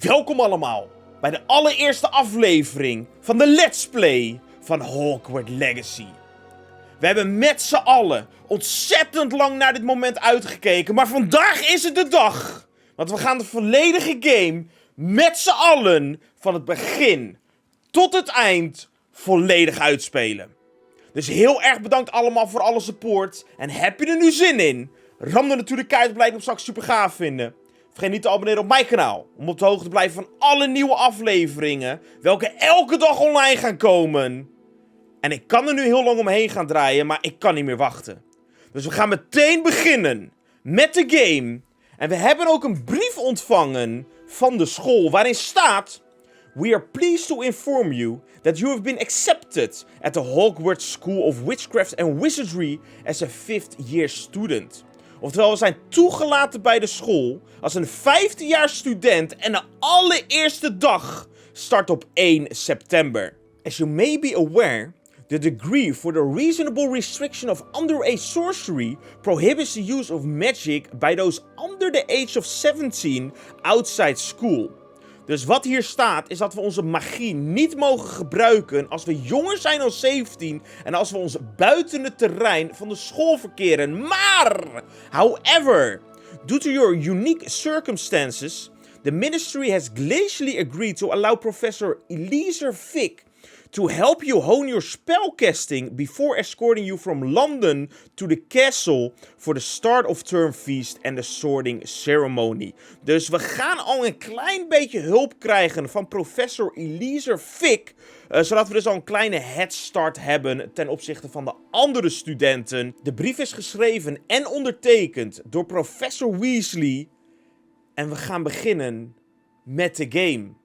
Welkom allemaal bij de allereerste aflevering van de Let's Play van Hogwarts Legacy. We hebben met z'n allen ontzettend lang naar dit moment uitgekeken, maar vandaag is het de dag. Want we gaan de volledige game met z'n allen van het begin tot het eind volledig uitspelen. Dus heel erg bedankt allemaal voor alle support. En heb je er nu zin in? Ram er natuurlijk keihard blij op, straks super gaaf vinden. Vergeet niet te abonneren op mijn kanaal, om op de hoogte te blijven van alle nieuwe afleveringen, welke elke dag online gaan komen. En ik kan er nu heel lang omheen gaan draaien, maar ik kan niet meer wachten. Dus we gaan meteen beginnen met de game. En we hebben ook een brief ontvangen van de school, waarin staat: We are pleased to inform you that you have been accepted at the Hogwarts School of Witchcraft and Wizardry as a 5th year student. Oftewel, we zijn toegelaten bij de school als een 5e jaar student en de allereerste dag start op 1 september. As you may be aware, the degree for the reasonable restriction of underage sorcery prohibits the use of magic by those under the age of 17 outside school. Dus wat hier staat is dat we onze magie niet mogen gebruiken als we jonger zijn dan 17 en als we ons buiten het terrein van de school verkeren. Maar, however, due to your unique circumstances, the ministry has glacially agreed to allow Professor Eliezer Fick to help you hone your spellcasting before escorting you from London to the castle for the start of term feast and the sorting ceremony. Dus we gaan al een klein beetje hulp krijgen van professor Eliezer Fick, zodat we dus al een kleine head start hebben ten opzichte van de andere studenten. De brief is geschreven en ondertekend door professor Weasley en we gaan beginnen met de game.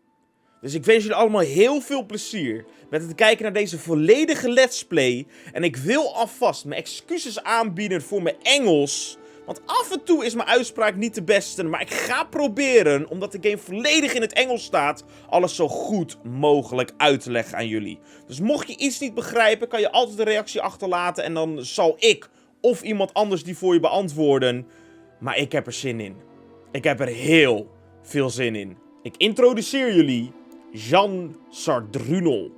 Dus ik wens jullie allemaal heel veel plezier met het kijken naar deze volledige Let's Play. En ik wil alvast mijn excuses aanbieden voor mijn Engels. Want af en toe is mijn uitspraak niet de beste. Maar ik ga proberen, omdat de game volledig in het Engels staat, alles zo goed mogelijk uit te leggen aan jullie. Dus mocht je iets niet begrijpen, kan je altijd een reactie achterlaten. En dan zal ik of iemand anders die voor je beantwoorden. Maar ik heb er zin in. Ik heb er heel veel zin in. Ik introduceer jullie Jan Sardrunel.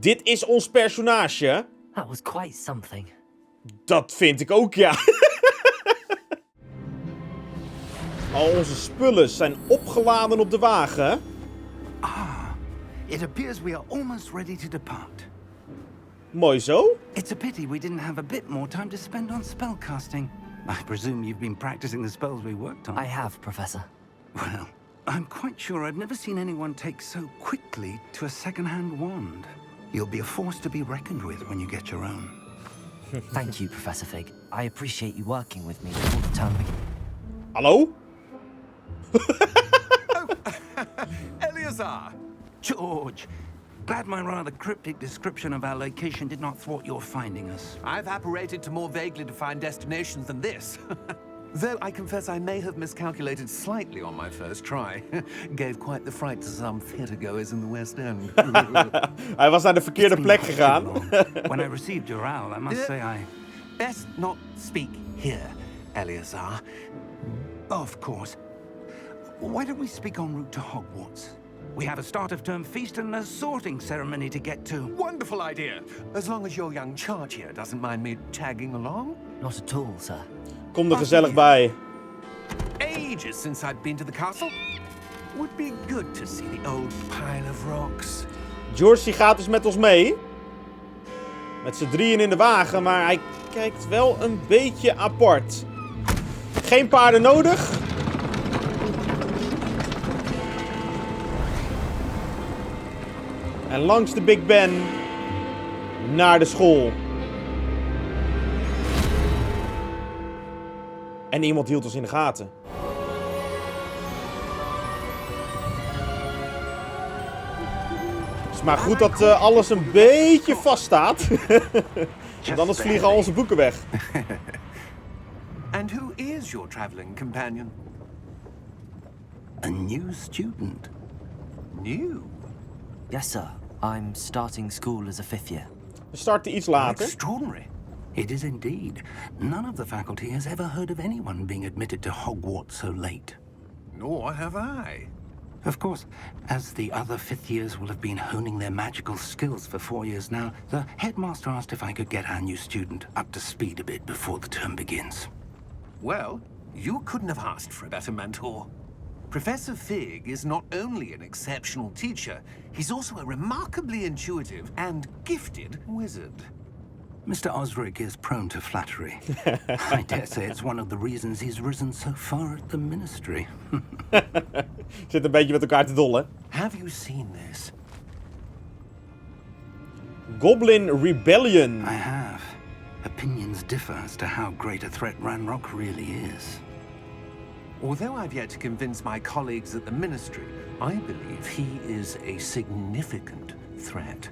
Dit is ons personage. That was quite something. Dat vind ik ook, ja. Al onze spullen zijn opgeladen op de wagen. It appears we are almost ready to depart. Mooi zo. It's a pity we didn't have a bit more time to spend on spellcasting. I presume you've been practicing the spells we worked on. I have, Professor. Well, I'm quite sure I've never seen anyone take so quickly to a second-hand wand. You'll be a force to be reckoned with when you get your own. Thank you, Professor Fig. I appreciate you working with me before the term begins. Hallo? Eleazar! George! Glad my rather cryptic description of our location did not thwart your finding us. I've apparated to more vaguely defined destinations than this. Though I confess I may have miscalculated slightly on my first try. Gave quite the fright to some theatergoers in the West End. Hij was naar de verkeerde plek gegaan. When I received your owl, I must say I... Best not speak here, Eleazar. Of course. Why don't we speak en route to Hogwarts? We have a start of term feast and a sorting ceremony to get to. Wonderful idea. As long as your young charge here doesn't mind me tagging along. Not at all, sir. Kom er gezellig bij. Ages since I'd been to the castle. Would be good to see the old pile of rocks. George die gaat dus met ons mee. Met z'n drieën in de wagen, maar hij kijkt wel een beetje apart. Geen paarden nodig. En langs de Big Ben naar de school. En iemand hield ons in de gaten. Het is maar goed dat alles een beetje vast staat. Want anders vliegen al onze boeken weg. And who is your traveling companion? A new student. New? Yes, sir. I'm starting school as a 5th year. We starten iets later. Extraordinary. It is indeed. None of the faculty has ever heard of anyone being admitted to Hogwarts so late. Nor have I. Of course, as the other fifth years will have been honing their magical skills for 4 years now, the headmaster asked if I could get our new student up to speed a bit before the term begins. Well, you couldn't have asked for a better mentor. Professor Fig is not only an exceptional teacher, he's also a remarkably intuitive and gifted wizard. Mr. Osric is prone to flattery. I dare say it's one of the reasons he's risen so far at the ministry. Zit een beetje met elkaar te dollen. Have you seen this? Goblin Rebellion. I have. Opinions differ as to how great a threat Ranrock really is. Although I've yet to convince my colleagues at the Ministry, I believe he is a significant threat.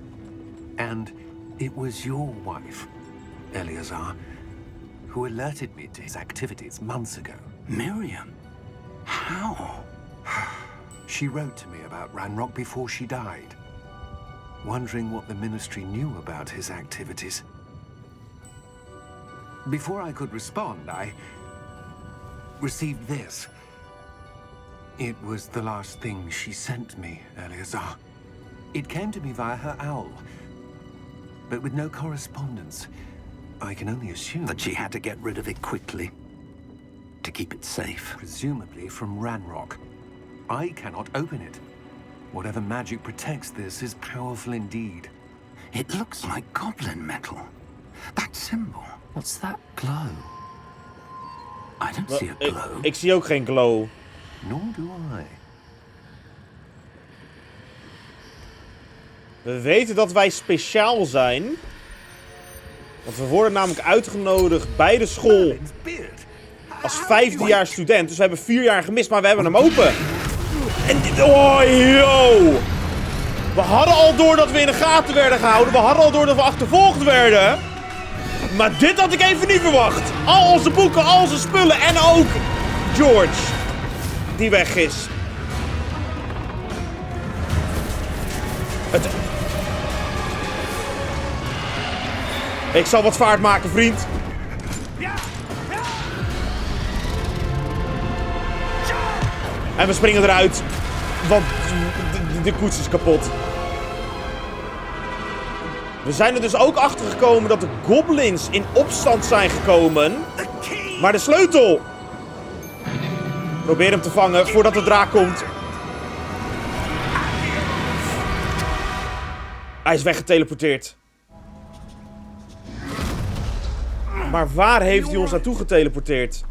And it was your wife, Eleazar, who alerted me to his activities months ago. Miriam? How? She wrote to me about Ranrock before she died, wondering what the Ministry knew about his activities. Before I could respond, I received this. It was the last thing she sent me, Eleazar. It came to me via her owl, but with no correspondence. I can only assume That she had to get rid of it quickly. To keep it safe. presumably from Ranrock. I cannot open it. Whatever magic protects this is powerful indeed. It looks like goblin metal. That symbol. What's that glow? I don't see a glow. Ik zie ook geen glow. Nor do I. We weten dat wij speciaal zijn. Want we worden namelijk uitgenodigd bij de school Merlin's beard. als 5e-jaar student. Dus we hebben 4 jaar gemist, maar we hebben hem open. En oh, yo! We hadden al door dat we in de gaten werden gehouden. We hadden al door dat we achtervolgd werden. Maar dit had ik even niet verwacht. Al onze boeken, al onze spullen en ook George. Die weg is. Ik zal wat vaart maken, vriend. En we springen eruit. Want de koets is kapot. We zijn er dus ook achter gekomen dat de goblins in opstand zijn gekomen. Maar de sleutel... Probeer hem te vangen voordat de draak komt. Hij is weggeteleporteerd. Maar waar heeft hij ons naartoe geteleporteerd?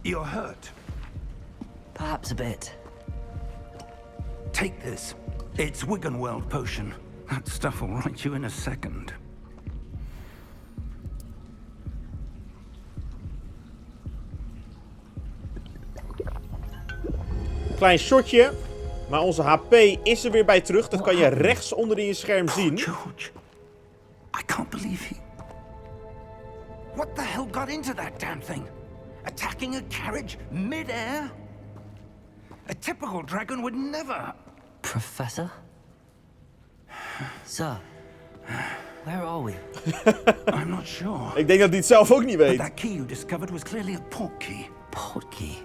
You're hurt. Perhaps a bit. Take this. It's Wiggenweld potion. That stuff will right you in a second. Klein shotje. Maar onze HP is er weer bij terug. Dat kan je rechts onder in je scherm zien. George. I can't believe he... What the hell got into that damn thing? Attacking a carriage mid-air? A typical dragon would never... Professor? Sir, where are we? I'm not sure. Ik denk dat hij het zelf ook niet But weet. that key you discovered was clearly a portkey. Portkey.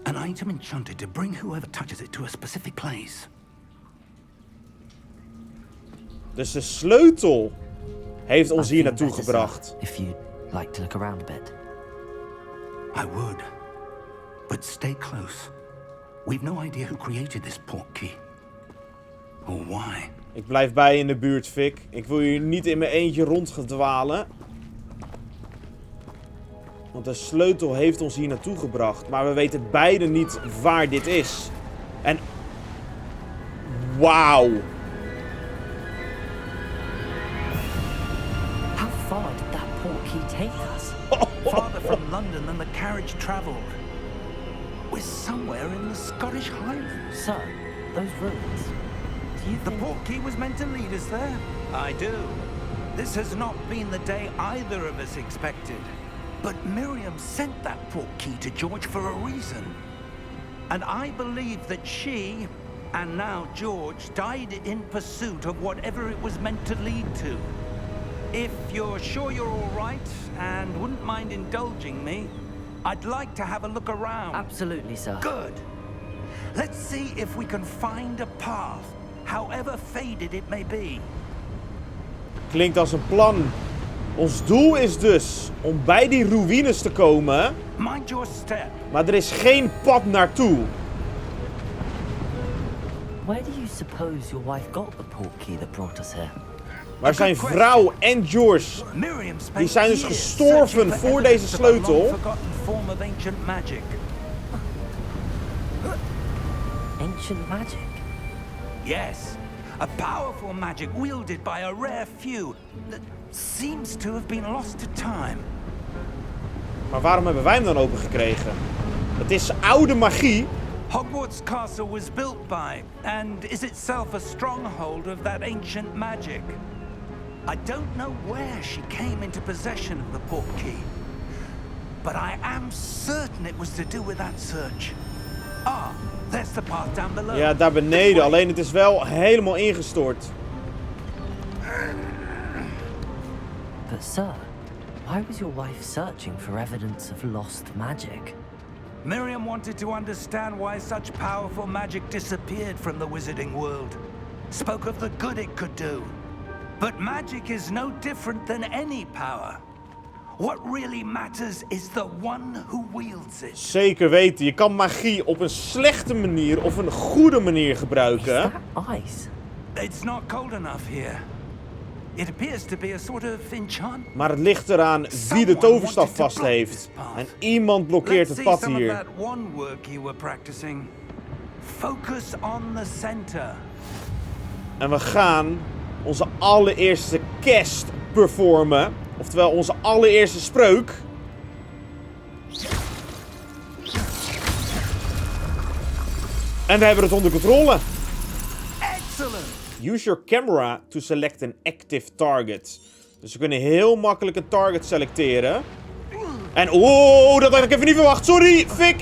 An item enchanted to bring whoever touches it to a specific place. Dus de sleutel heeft ons I hier think naartoe better, sir, gebracht. if you'd like to look around a bit. I would. But stay close. We've no idea who created this portkey. Or why. Ik blijf bij je in de buurt, Vic. Ik wil hier niet in mijn eentje rondgedwalen. Want de sleutel heeft ons hier naartoe gebracht. Maar we weten beide niet waar dit is. En... Wauw. How far did that portkey take us? Farther from London than the carriage travelled. We're somewhere in the Scottish Highlands. Sir, those ruins. Do you The think... portkey was meant to lead us there. I do. This has not been the day either of us expected. But Miriam sent that portkey to George for a reason. And I believe that she, and now George, died in pursuit of whatever it was meant to lead to. If you're sure you're all right and wouldn't mind indulging me, I'd like to have a look around. Absolutely, sir. Good. Let's see if we can find a path, however faded it may be. Klinkt als een plan. Ons doel is dus om bij die ruïnes te komen. Mind your step. Maar er is geen pad naartoe. Where do you suppose your wife got the portkey that brought us here? Maar zijn vrouw en George, Miriam spent die zijn dus years gestorven searching for voor deze evidence of a sleutel. long-forgotten form of ancient magic. Ancient magic? Yes, a powerful magic wielded by a rare few that seems to have been lost to time. Maar waarom hebben wij hem dan opengekregen? Het is oude magie. Hogwarts Castle was built by, and is itself a stronghold of that ancient magic. I don't know where she came into possession of the portkey, but I am certain it was to do with that search. Ah, there's the path down below. Ja, daar beneden. Alleen het is wel helemaal ingestort. But sir, why was your wife searching for evidence of lost magic? Miriam wanted to understand why such powerful magic disappeared from the wizarding world. Spoke of the good it could do. But magic is no different than any power. What really matters is the one who wields it. Zeker weten. Je kan magie op een slechte manier of een goede manier Is gebruiken. that ice? It's not cold enough here. It appears to be a sort of enchantment. Maar het ligt eraan wie de toverstaf vast heeft. En iemand blokkeert Let's het see pad some of hier. that one work you were practicing. Focus on the center. En we gaan onze allereerste cast performen. Oftewel onze allereerste spreuk. En we hebben het onder controle. Excellent. Use your camera to select an active target. Dus we kunnen heel makkelijk een target selecteren. En oh, dat had ik even niet verwacht. Sorry, Fik.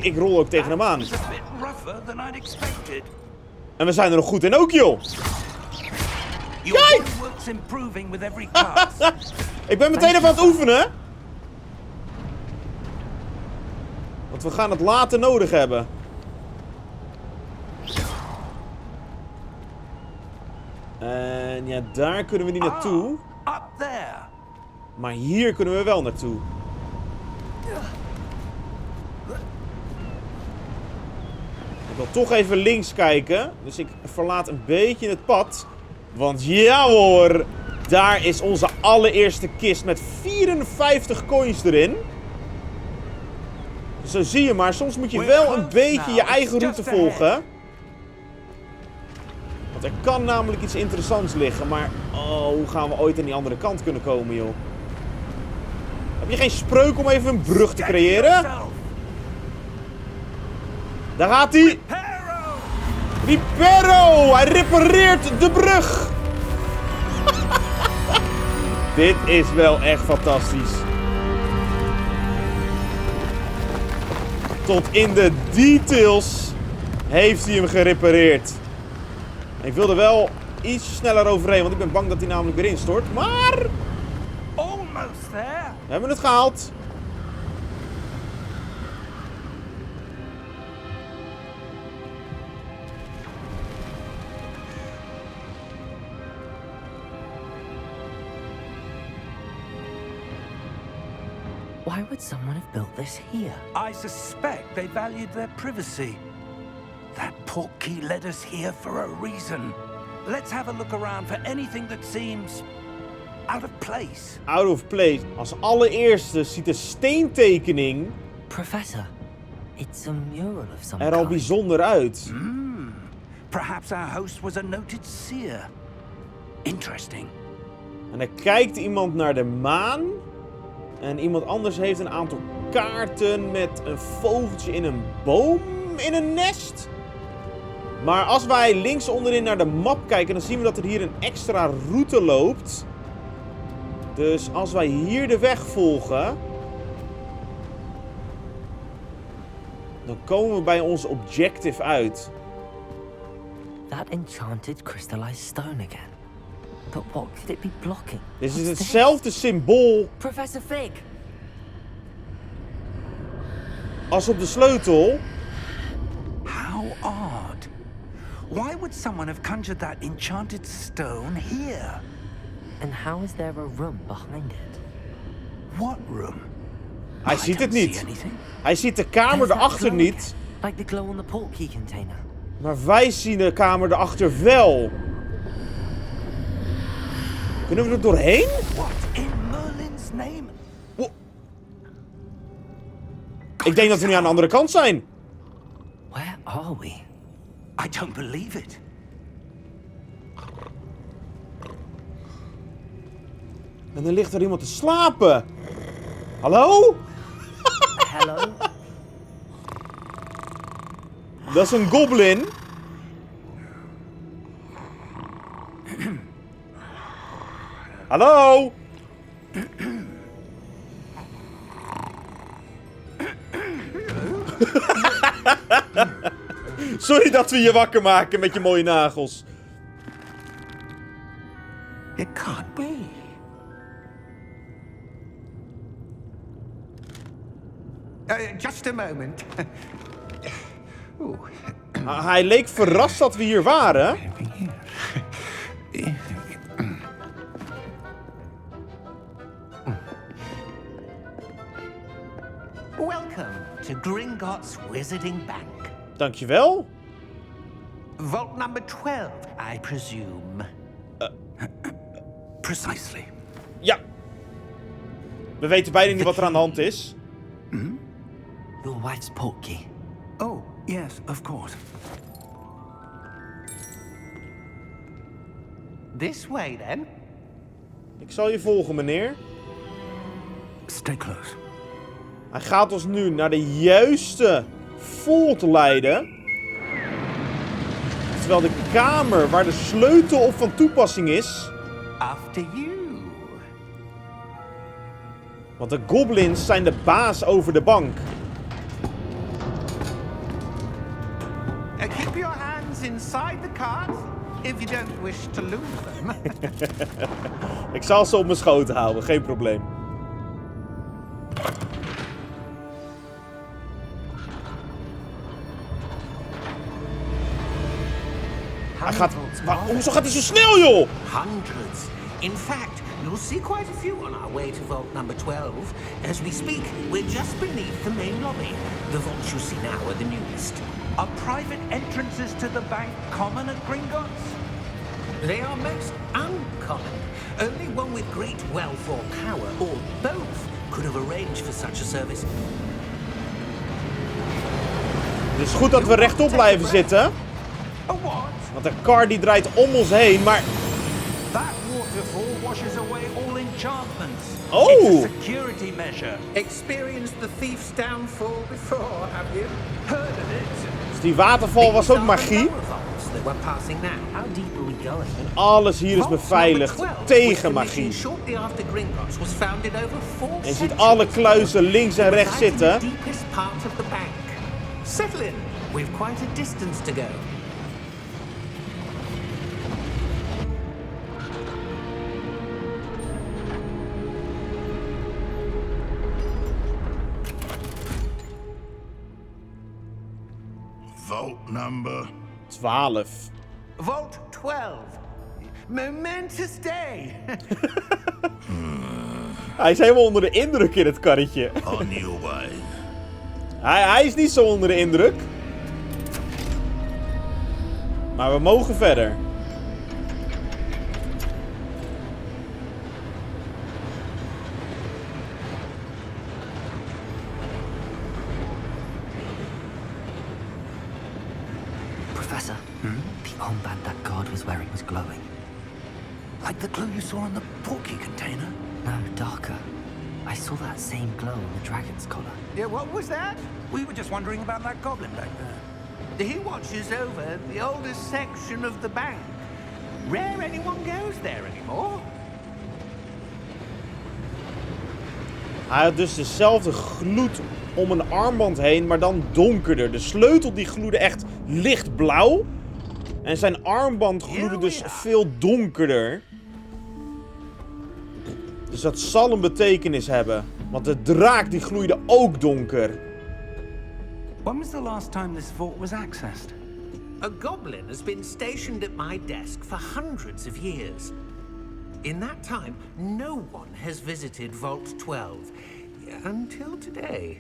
Ik rol ook tegen hem aan. It's a bit rougher than I'd expected. En we zijn er nog goed in ook, joh. Your Kijk! work's improving with every cast. Ik ben meteen even aan het oefenen. Want we gaan het later nodig hebben. En ja, daar kunnen we niet naartoe. Up there. Maar hier kunnen we wel naartoe. Ik wil toch even links kijken. Dus ik verlaat een beetje het pad. Want ja hoor, daar is onze allereerste kist met 54 coins erin. Zo zie je maar, soms moet je wel een beetje je eigen route volgen. Want er kan namelijk iets interessants liggen. Maar oh, hoe gaan we ooit aan die andere kant kunnen komen, joh? Heb je geen spreuk om even een brug te creëren? Daar gaat hij! Reparo! Hij repareert de brug! Dit is wel echt fantastisch. Tot in de details heeft hij hem gerepareerd. Ik wilde wel iets sneller overheen, want ik ben bang dat hij namelijk weer instort. Maar Almost there. we hebben het gehaald. Why would someone have built this here? I suspect they valued their privacy. That portkey led us here for a reason. Let's have a look around for anything that seems out of place. Out of place. Als allereerste ziet de steentekening Professor, it's a mural of some er al kind. bijzonder uit. Perhaps our host was a noted seer. Interesting. En er kijkt iemand naar de maan. En iemand anders heeft een aantal kaarten met een vogeltje in een boom in een nest. Maar als wij links onderin naar de map kijken, dan zien we dat er hier een extra route loopt. Dus als wij hier de weg volgen, dan komen we bij ons objective uit. That enchanted crystallized stone again. But what could it be blocking? Dit is What's this? hetzelfde symbool Professor Fig! als op de sleutel. How How odd. Why would someone have conjured that enchanted stone here? And how is there a room behind it? What room? Hij I ziet het don't see niet. anything. Hij ziet de kamer There's that erachter glow niet. again, like the glow on the portkey container. Maar wij zien de kamer erachter wel. Kunnen we er doorheen? What in Merlin's name? Ik denk dat we nu aan de andere kant zijn. Where are we? I don't believe it. En dan ligt er iemand te slapen. Hallo? Hello? Dat is een goblin. Hallo? Sorry dat we je wakker maken met je mooie nagels. It can't be. Just a moment. Ooh. Hij leek verrast dat we hier waren. Welcome to Gringotts Wizarding Bank. Dankjewel. Vault number 12, I presume. Precisely. Ja. We weten beiden niet wat er aan de hand is. Your wife's portkey. Oh, yes, of course. This way, then. Ik zal je volgen, meneer. Stay close. Hij gaat ons nu naar de juiste vault leiden. Terwijl de kamer waar de sleutel op van toepassing is. After you. Want de goblins zijn de baas over de bank. Keep your hands inside the cart if you don't wish to lose them. Ik zal ze op mijn schoot houden, geen probleem. Hij gaat... Hoezo gaat hij zo snel, joh? Hundreds. In fact, you'll see quite a few on our way to vault number 12. As we speak, we're just beneath the main lobby. The vaults you see now are the newest. Are private entrances to the bank common at Gringotts? They are most uncommon. Only one with great wealth or power, or both, could have arranged for such a service. Het is goed dat we rechtop blijven zitten. A what? Want de kar die draait om ons heen, maar... That waterfall washes away all enchantments. Oh. It's a security measure. Experienced the thief's downfall before, have you? Heard of it? Dus die waterval was ook magie. We're passing now. How deep are we going? En alles hier is beveiligd tegen magie. Shortly after Gringotts was founded over 4 En je ziet alle kluizen links en rechts zitten. The deepest part of the bank. Settle in. We've quite a distance to go. Vault number 12. Vault 12. Momentous day. Hij is helemaal onder de indruk in het karretje. on your way. Hij is niet zo onder de indruk. Maar we mogen verder. Professor, the armband that guard was wearing was glowing. Like the glue you saw in the portkey container? No, darker. I saw that same glow on the dragon's collar. Yeah, what was that? We were just wondering about that goblin back there. He watches over the oldest section of the bank. Rare anyone goes there anymore. Hij had dus dezelfde gloed om een armband heen, maar dan donkerder. De sleutel die gloedde echt lichtblauw. En zijn armband gloedde dus veel donkerder. Dus dat zal een betekenis hebben. Want de draak die gloeide ook donker. When was the last time this vault was accessed? A goblin has been stationed at my desk for hundreds of years. In that time, no one has visited Vault 12. Until today.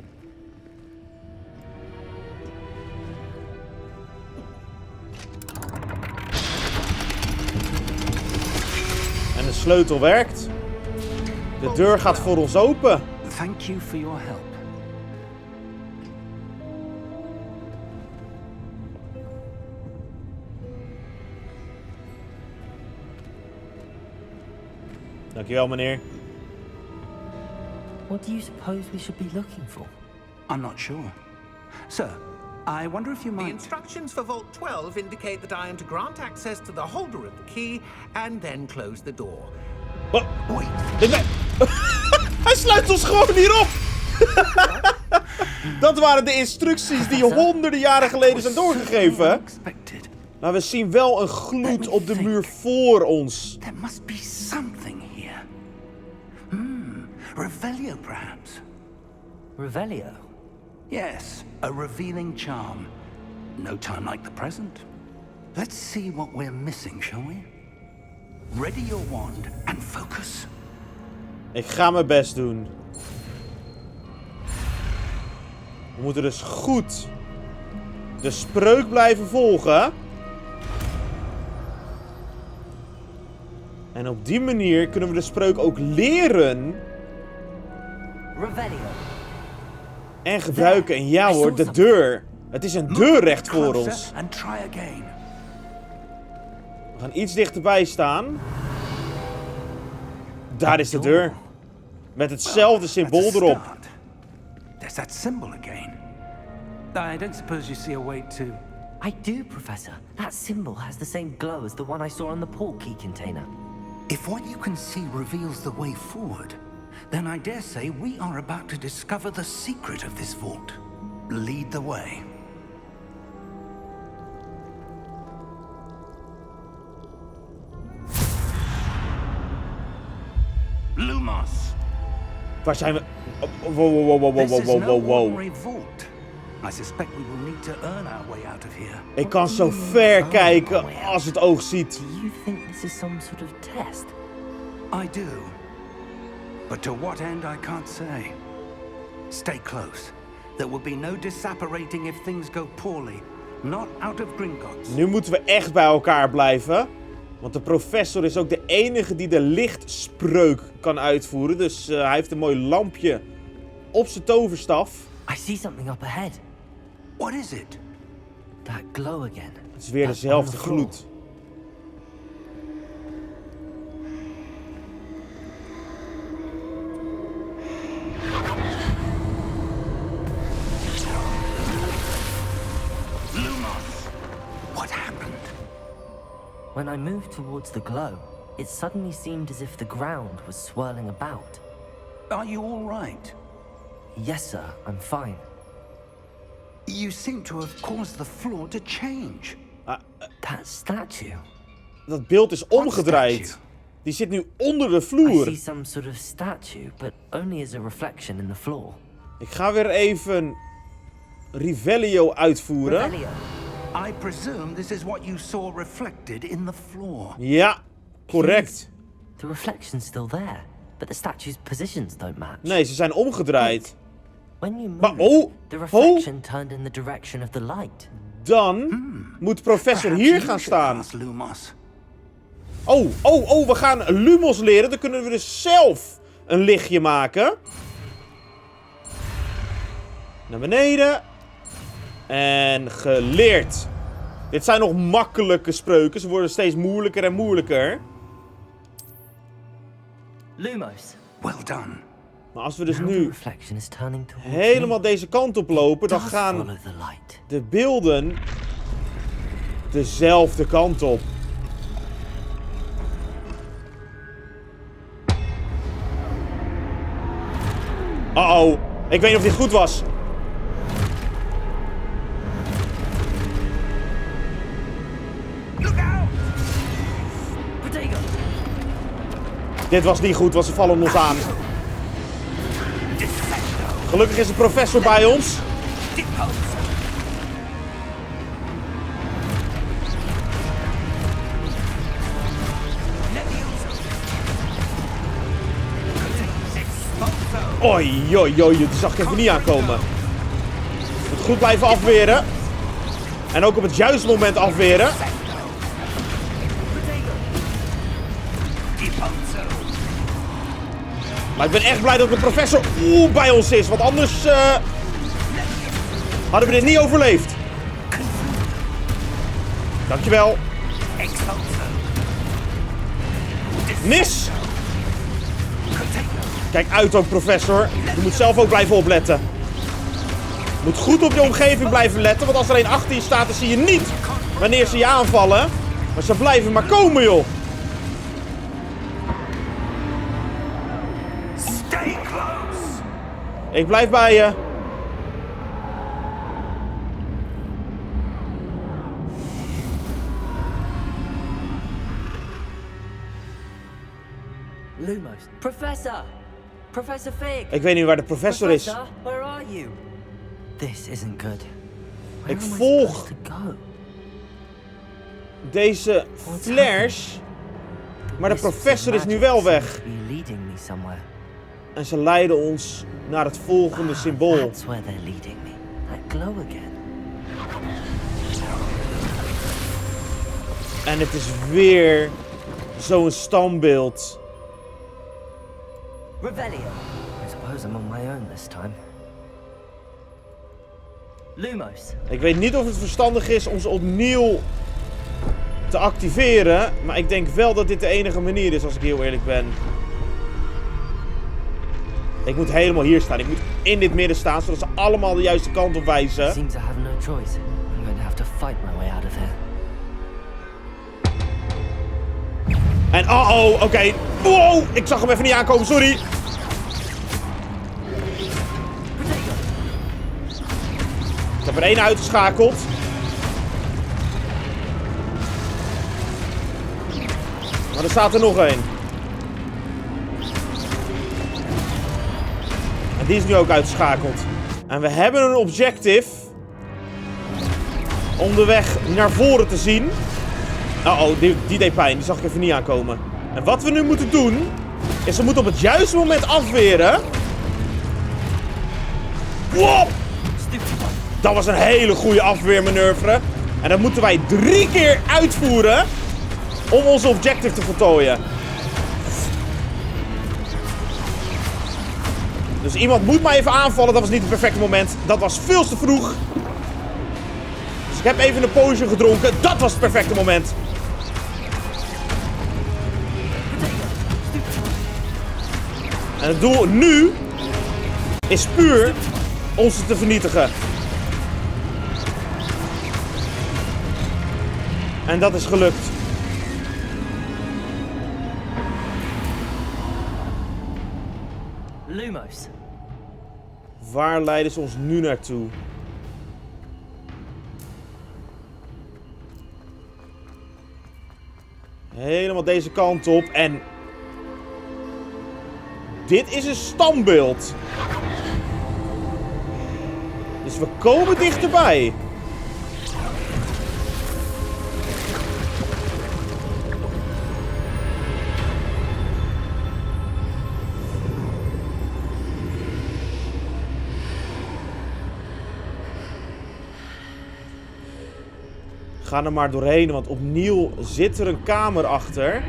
En de sleutel werkt. De deur gaat voor ons open. Thank you for your help. Dankjewel, meneer. What do you suppose we should be looking for? I'm not sure. Sir, I wonder if you The might... instructions for Vault 12 indicate that I am to grant access to the holder of the key and then close the door. Wat? Wait. Hij sluit ons gewoon hierop! Dat waren de instructies die honderden jaren geleden zijn doorgegeven. Unexpected. Maar we zien wel een gloed op de muur voor ons. There must be something here. Revelio, perhaps? Revelio? Yes, a revealing charm. No time like the present. Let's see what we're missing, shall we? Ready your wand and focus. Ik ga mijn best doen. We moeten dus goed de spreuk blijven volgen. En op die manier kunnen we de spreuk ook leren Revelio. en gebruiken. En ja hoor, de deur. Het is een deur recht voor ons. Closer and try again. We gaan iets dichterbij staan. Daar is de deur. Met hetzelfde symbool That's a erop. start. There's that symbol again. I don't suppose you see a way to... I do, Professor. That symbol has the same glow as the one I saw on the portkey container. If what you can see reveals the way forward, then I dare say we are about to discover the secret of this vault. Lead the way. Lumos! Waar zijn we? Wow, wow, wow, wow, This wow, is wow, no wow, wow. ordinary vault. I suspect we will need to earn our way out of here. Ik kan zo ver kijken als het oog ziet. Do you think this is some sort of test? I do. But to what end, I can't say. Stay close. There will be no disapparating if things go poorly. Not out of Gringotts. Nu moeten we echt bij elkaar blijven. Want de professor is ook de enige die de lichtspreuk kan uitvoeren. Dus hij heeft een mooi lampje op zijn toverstaf. I see something up ahead. What is it? That glow again. Het is weer That dezelfde on the floor. gloed. Lumos! What happened? When I moved towards the glow, it suddenly seemed as if the ground was swirling about. Are you all right? Yes, sir, I'm fine. You seem to have caused the floor to change. That statue. Dat beeld is omgedraaid. statue? Die zit nu onder de I vloer. see some sort of statue, but only as a reflection in the floor. Ik ga weer even Revelio uitvoeren. Revelio. I presume this is what you saw reflected in the floor. Ja, correct. The reflection's still there, but the statue's positions don't match. Nee, ze zijn omgedraaid. When you Maar moved, oh, the reflection turned in the direction of the light. Dan moet professor Perhaps hier you gaan should staan. ask Lumos. Oh, we gaan Lumos leren. Dan kunnen we dus zelf een lichtje maken. Naar beneden. En geleerd. Dit zijn nog makkelijke spreuken. Ze worden steeds moeilijker en moeilijker. Lumos. Well done. Maar als we dus Now the nu reflection is turning towards helemaal me. deze kant op lopen, dan Does gaan follow the light. de beelden dezelfde kant op. Uh-oh. Ik weet niet of dit goed was. Look out! Protego. Dit was niet goed, want ze vallen ons aan. Gelukkig is de professor bij ons. Oei, oei, oei, die zag ik even niet aankomen. Moet goed blijven afweren. En ook op het juiste moment afweren. Maar ik ben echt blij dat de professor bij ons is. Want anders hadden we dit niet overleefd. Dankjewel. Mis! Kijk uit ook, professor. Je moet zelf ook blijven opletten. Je moet goed op je omgeving blijven letten. Want als er een achter je staat, dan zie je niet wanneer ze je aanvallen. Maar ze blijven maar komen, joh. Stay close. Ik blijf bij je. Lumos. Professor! Professor Fig! Ik weet niet waar de professor is. Professor, where are you? This isn't good. Where Ik am I volg supposed to go? deze flash. Maar de This professor is nu magic wel weg. seems to be leading me somewhere. En ze leiden ons naar het volgende symbool. That's where they're leading me. That glow again. En het is weer zo'n standbeeld. Revelio. I suppose I'm on my own this time. Lumos. Ik weet niet of het verstandig is om ze opnieuw te activeren. Maar ik denk wel dat dit de enige manier is, als ik heel eerlijk ben. Ik moet helemaal hier staan. Ik moet in dit midden staan, zodat ze allemaal de juiste kant op wijzen. Seems I have no choice. I'm going to have to fight my way out of here. En oké. Wow, ik zag hem even niet aankomen, sorry. Ik heb er één uitgeschakeld. Maar er staat er nog één. En die is nu ook uitgeschakeld. En we hebben een objective. Om de weg naar voren te zien. Die deed pijn. Die zag ik even niet aankomen. En wat we nu moeten doen, is we moeten op het juiste moment afweren. Wow! Dat was een hele goede afweermanoeuvre. En dat moeten wij 3 keer uitvoeren om onze objective te voltooien. Dus iemand moet mij even aanvallen. Dat was niet het perfecte moment. Dat was veel te vroeg. Dus ik heb even een potion gedronken. Dat was het perfecte moment. En het doel nu is puur om ze te vernietigen. En dat is gelukt. Lumos. Waar leiden ze ons nu naartoe? Helemaal deze kant op. En dit is een standbeeld. Dus we komen dichterbij. Ga er maar doorheen, want opnieuw zit er een kamer achter.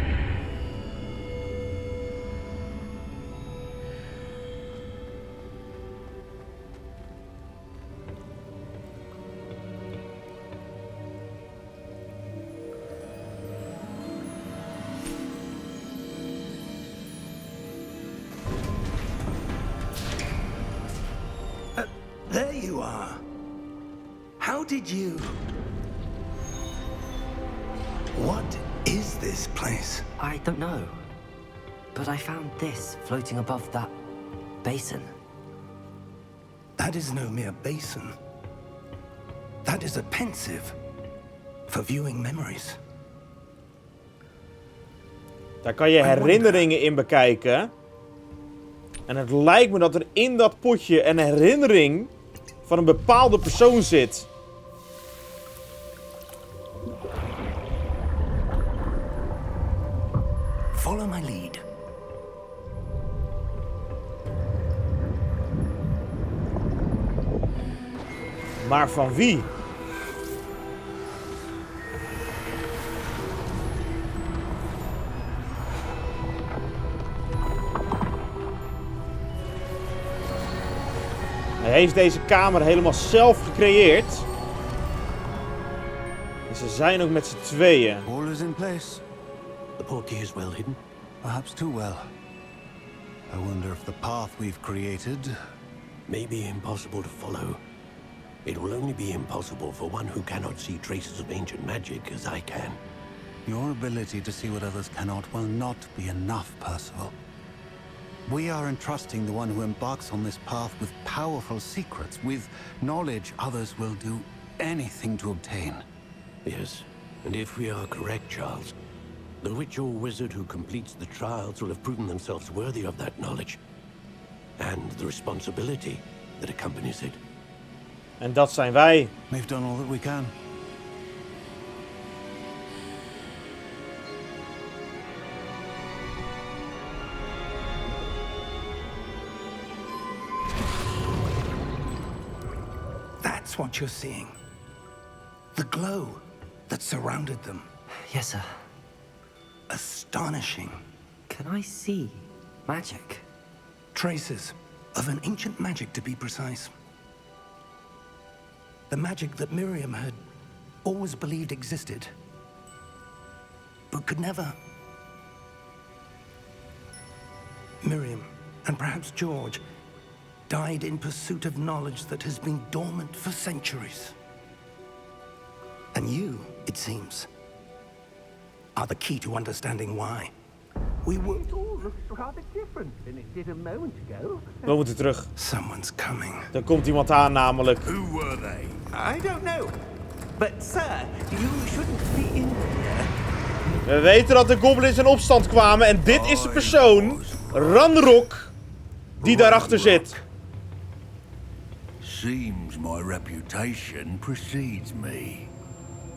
There you are. How did you... What is this place? I don't know. But I found this floating above that basin. That is no mere basin. That is a pensive for viewing memories. Daar kan je herinneringen in bekijken. En het lijkt me dat er in dat potje een herinnering van een bepaalde persoon zit. Follow my lead. Maar van wie? Hij heeft deze kamer helemaal zelf gecreëerd. En ze zijn ook met z'n tweeën. All is in place. The portkey is well hidden. Perhaps too well. I wonder if the path we've created... May be impossible to follow. It will only be impossible for one who cannot see traces of ancient magic as I can. Your ability to see what others cannot will not be enough, Percival. We are entrusting the one who embarks on this path with powerful secrets, with knowledge others will do anything to obtain. Yes, and if we are correct, Charles, the witch or wizard who completes the trials will have proven themselves worthy of that knowledge. And the responsibility that accompanies it. En dat zijn wij. We've done all that we can. That's what you're seeing. The glow that surrounded them. Yes, sir. Astonishing. Can I see magic? Traces of an ancient magic, to be precise. The magic that Miriam had always believed existed, but could never. Miriam, and perhaps George, died in pursuit of knowledge that has been dormant for centuries. And you, it seems, are the key to understanding why. We were... It all looks rather different than it did a moment ago. We moeten terug. Someone's coming. Er komt iemand aan namelijk. Who were they? I don't know. But sir, you shouldn't be in here. We weten dat de goblins in opstand kwamen en dit is de persoon, Ranrock, die daarachter zit. Seems my reputation precedes me.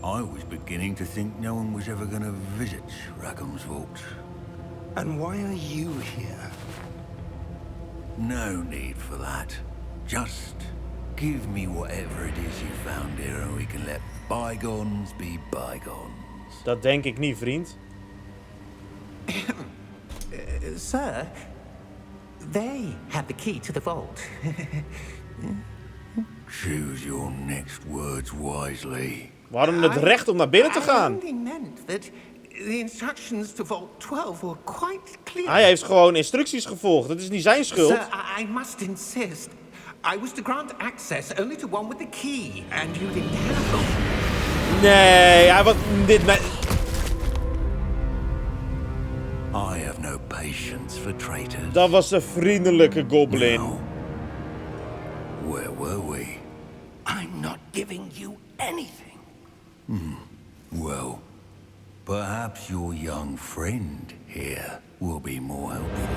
I was beginning to think no one was ever going to visit Rackham's Vault. And why are you here? No need for that. Just give me whatever it is you found here and we can let bygones be bygones. Dat denk ik niet, vriend. Sir, they have the key to the vault. Choose your next words wisely. We hadden het recht om naar binnen te gaan. I only meant that the instructions to Vault 12 were quite clear. Hij heeft gewoon instructies gevolgd. Het is niet zijn schuld. Sir, I must insist. I was to grant access only to one with the key, and you didn't have it. Nee, hij was dit. I have no patience for traitors. Dat was een vriendelijke goblin. Now, where were we? I'm not giving you anything. Well, perhaps your young friend here will be more helpful.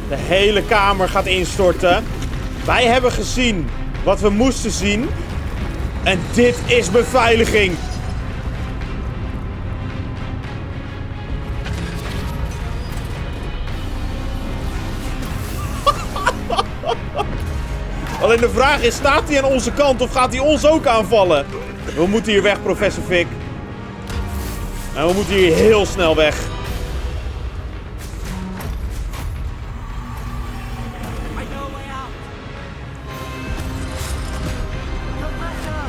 De hele kamer gaat instorten. Wij hebben gezien wat we moesten zien. En dit is beveiliging. Alleen de vraag is, staat hij aan onze kant of gaat hij ons ook aanvallen? We moeten hier weg, professor Fig. En we moeten hier heel snel weg.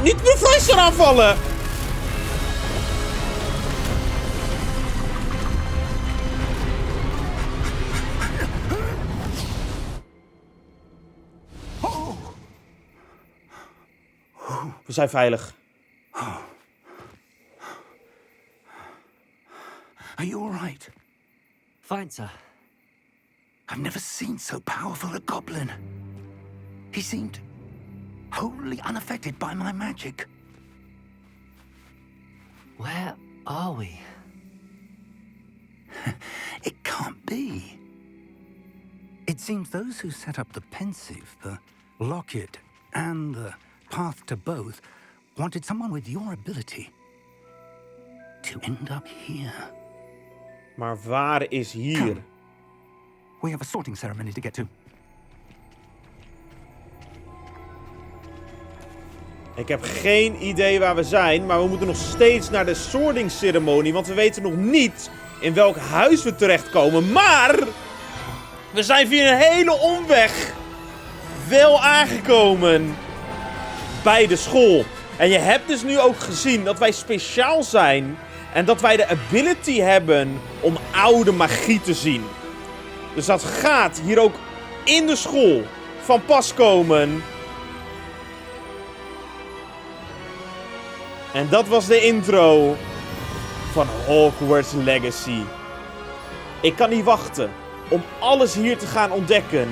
Niet professor aanvallen! We zijn veilig. Are you all right? Fine, sir. I've never seen so powerful a goblin. He seemed wholly unaffected by my magic. Where are we? It can't be. It seems those who set up the Pensieve, the Locket, and the Path to Both wanted someone with your ability to end up here? Maar waar is hier? We have a sorting ceremony to get to. Ik heb geen idee waar we zijn, maar we moeten nog steeds naar de sortingsceremonie, want we weten nog niet in welk huis we terechtkomen. Maar we zijn via een hele omweg wel aangekomen bij de school. En je hebt dus nu ook gezien dat wij speciaal zijn en dat wij de ability hebben om oude magie te zien. Dus dat gaat hier ook in de school van pas komen. En dat was de intro van Hogwarts Legacy. Ik kan niet wachten om alles hier te gaan ontdekken.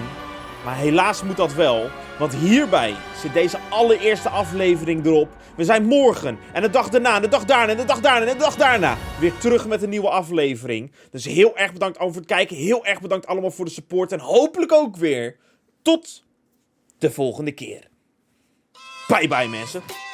Maar helaas moet dat wel. Want hierbij zit deze allereerste aflevering erop. We zijn morgen en de dag daarna en de dag daarna en de dag daarna en de dag daarna weer terug met een nieuwe aflevering. Dus heel erg bedankt allemaal voor het kijken. Heel erg bedankt allemaal voor de support. En hopelijk ook weer tot de volgende keer. Bye bye mensen.